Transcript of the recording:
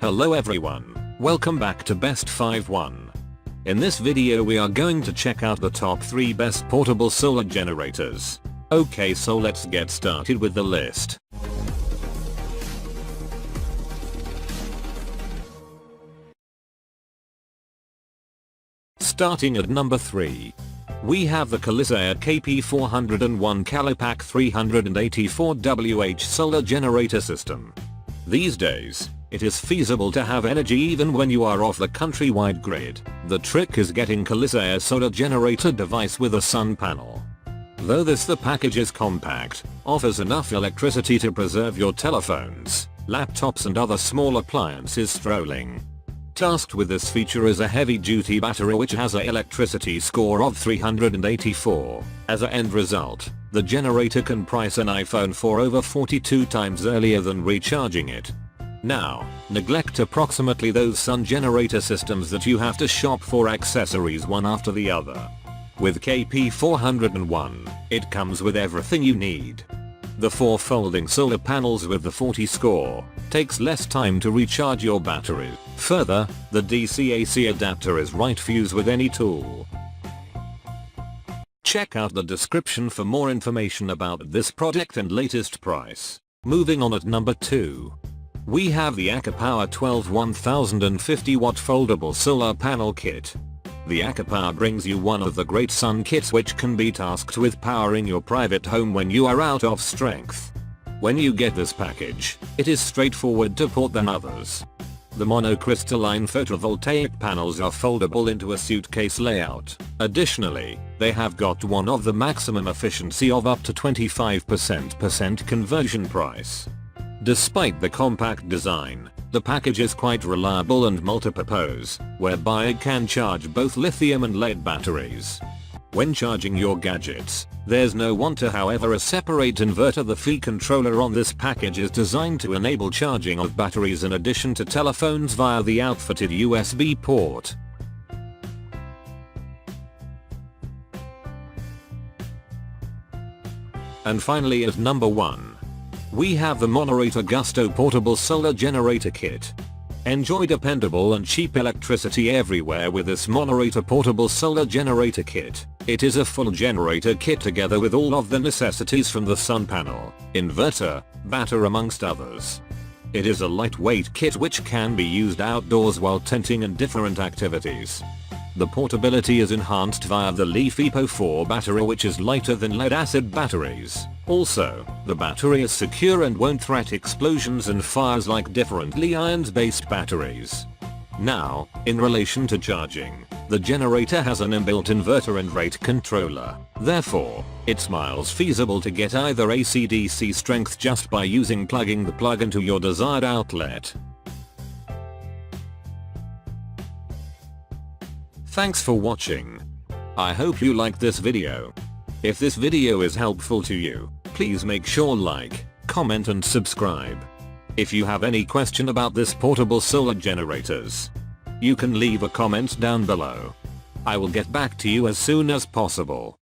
Hello everyone, welcome back to Best 5-1. In this video we are going to check out the top 3 best portable solar generators. Okay, so let's get started with the list. Starting at number 3. We have the Kalisaya KP401 KaliPAK 384WH solar generator system. These days, it is feasible to have energy even when you are off the countrywide grid. The trick is getting Kalisaya solar generator device with a sun panel. Though the package is compact, offers enough electricity to preserve your telephones, laptops and other small appliances strolling. Tasked with this feature is a heavy-duty battery which has an electricity score of 384. As an end result, the generator can price an iPhone for over 42 times earlier than recharging it. Now, neglect approximately those sun generator systems that you have to shop for accessories one after the other. With KP401, it comes with everything you need. The 4 folding solar panels with the 40 score takes less time to recharge your battery. Further, the DC-AC adapter is right to use with any tool. Check out the description for more information about this product and latest price. Moving on at number 2. We have the ACOPOWER 12 1050 watt foldable solar panel kit. The ACOPOWER brings you one of the great sun kits which can be tasked with powering your private home when you are out of strength. When you get this package, it is straightforward to port than others. The monocrystalline photovoltaic panels are foldable into a suitcase layout. Additionally, they have got one of the maximum efficiency of up to 25% conversion price. Despite the compact design, the package is quite reliable and multi-purpose, whereby it can charge both lithium and lead batteries. When charging your gadgets, there's no want to however a separate inverter. The Phi controller on this package is designed to enable charging of batteries in addition to telephones via the outfitted USB port. And finally at number 1. We have the Monerator Gusto Portable Solar Generator Kit. Enjoy dependable and cheap electricity everywhere with this Monerator Portable Solar Generator Kit. It is a full generator kit together with all of the necessities from the sun panel, inverter, battery amongst others. It is a lightweight kit which can be used outdoors while tenting and different activities. The portability is enhanced via the LiFePO4 battery which is lighter than lead acid batteries. Also, the battery is secure and won't threat explosions and fires like different Li-ions-based batteries. Now, in relation to charging, the generator has an inbuilt inverter and rate controller. Therefore, it's miles feasible to get either AC/DC strength just by plugging the plug into your desired outlet. Thanks for watching. I hope you liked this video. If this video is helpful to you, please make sure like, comment and subscribe. If you have any question about this portable solar generators, you can leave a comment down below. I will get back to you as soon as possible.